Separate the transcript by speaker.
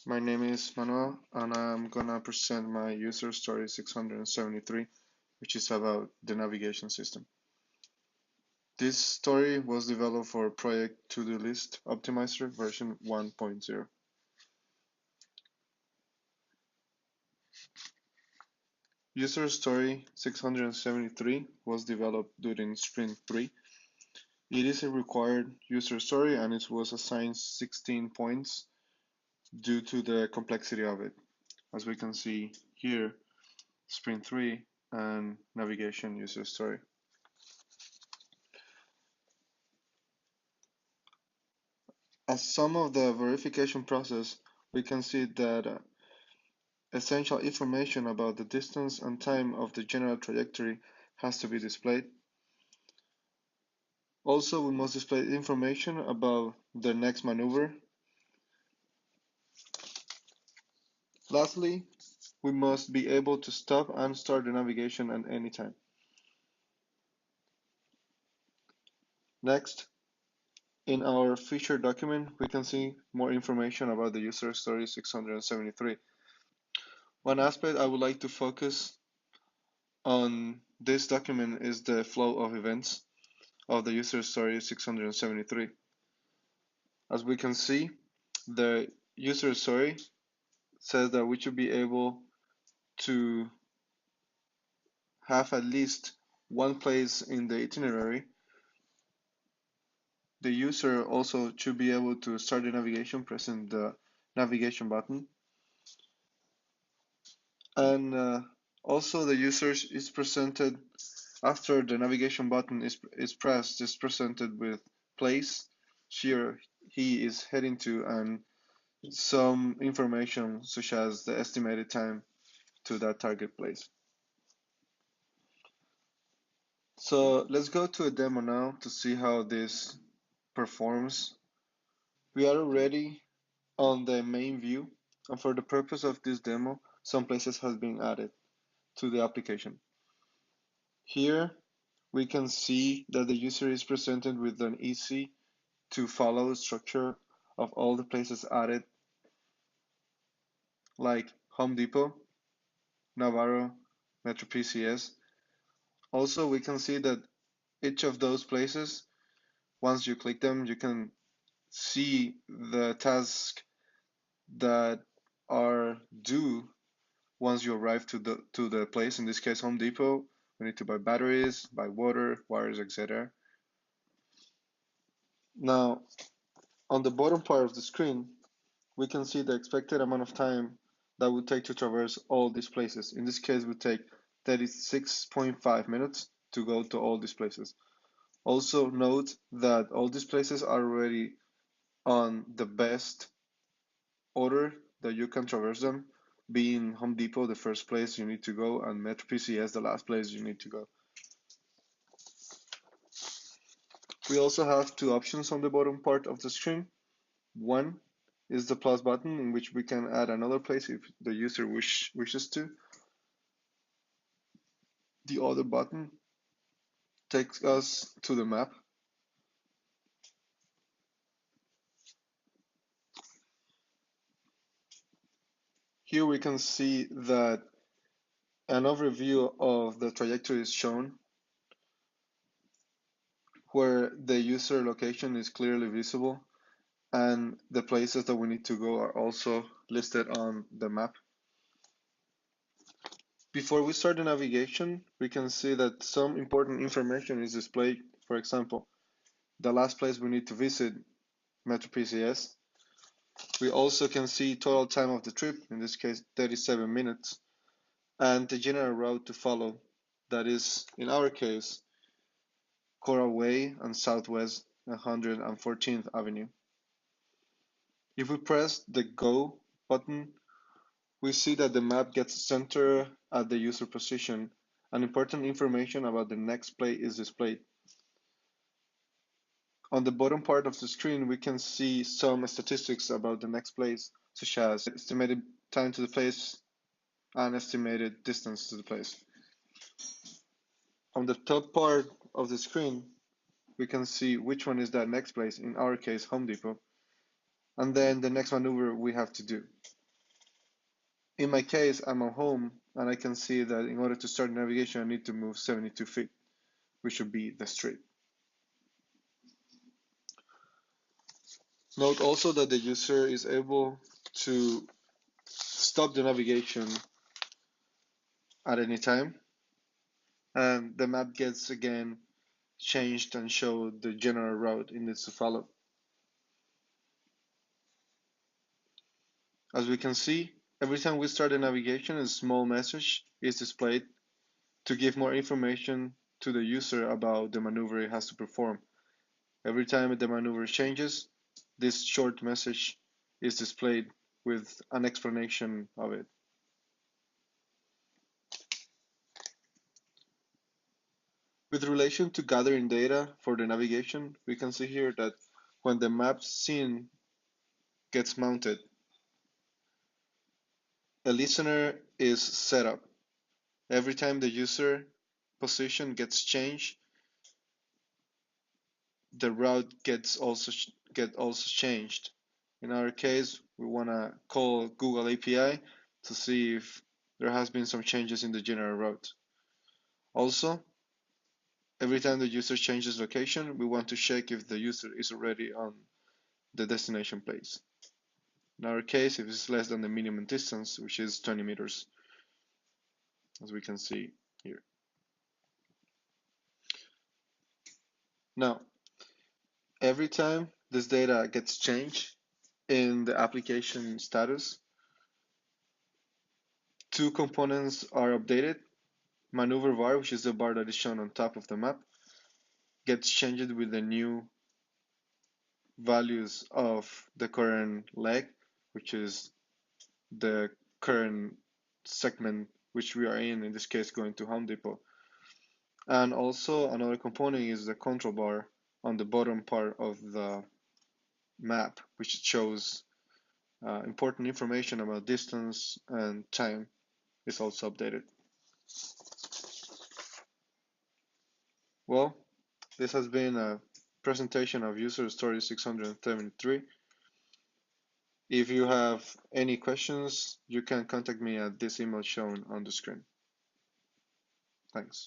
Speaker 1: My name is Manuel and I'm gonna present my user story 673, which is about the navigation system. This story was developed for Project To-Do List Optimizer version 1.0. User story 673 was developed during Sprint 3. It is a required user story and it was assigned 16 points due to the complexity of it. As we can see here, Sprint 3 and navigation user story. As some of the verification process, we can see that essential information about the distance and time of the general trajectory has to be displayed. Also, we must display information about the next maneuver. Lastly, we must be able to stop and start the navigation at any time. Next, in our feature document, we can see more information about the user story 673. One aspect I would like to focus on this document is the flow of events of the user story 673. As we can see, the user story says that we should be able to have at least one place in the itinerary. The user also should be able to start the navigation pressing the navigation button. And also the user is presented after the navigation button is pressed, is presented with place she or he is heading to and some information such as the estimated time to that target place. So let's go to a demo now to see how this performs. We are already on the main view, and for the purpose of this demo, some places have been added to the application. Here we can see that the user is presented with an easy to follow structure of all the places added, like Home Depot, Navarro, Metro PCS. Also, we can see that each of those places, once you click them, you can see the tasks that are due once you arrive to the place. In this case, Home Depot, we need to buy batteries, buy water, wires, etc. Now, on the bottom part of the screen, we can see the expected amount of time that would take to traverse all these places. In this case, it would take 36.5 minutes to go to all these places. Also note that all these places are already on the best order that you can traverse them, being Home Depot the first place you need to go and Metro PCS the last place you need to go. We also have two options on the bottom part of the screen. One is the plus button, in which we can add another place if the user wishes to. The other button takes us to the map. Here we can see that an overview of the trajectory is shown, where the user location is clearly visible and the places that we need to go are also listed on the map. Before we start the navigation, we can see that some important information is displayed. For example, the last place we need to visit, Metro PCS. We also can see total time of the trip, in this case 37 minutes, and the general route to follow, that is, in our case, Coral Way and Southwest 114th Avenue. If we press the Go button, we see that the map gets centered at the user position, and important information about the next place is displayed. On the bottom part of the screen, we can see some statistics about the next place, such as estimated time to the place and estimated distance to the place. On the top part of the screen, we can see which one is that next place, in our case, Home Depot, and then the next maneuver we have to do. In my case, I'm at home and I can see that in order to start navigation, I need to move 72 feet, which would be the street. Note also that the user is able to stop the navigation at any time, and the map gets again changed and show the general route it needs to follow. As we can see, every time we start a navigation, a small message is displayed to give more information to the user about the maneuver it has to perform. Every time the maneuver changes, this short message is displayed with an explanation of it. With relation to gathering data for the navigation, we can see here that when the map scene gets mounted, a listener is set up. Every time the user position gets changed, the route gets also changed. In our case, we want to call Google API to see if there has been some changes in the general route. Also, every time the user changes location, we want to check if the user is already on the destination place. In our case, if it's less than the minimum distance, which is 20 meters, as we can see here. Now, every time this data gets changed in the application status, two components are updated. Maneuver bar, which is the bar that is shown on top of the map, gets changed with the new values of the current leg, which is the current segment which we are in this case going to Home Depot. And also another component is the control bar on the bottom part of the map, which shows important information about distance and time is also updated. Well, this has been a presentation of user story 673. If you have any questions, you can contact me at this email shown on the screen. Thanks.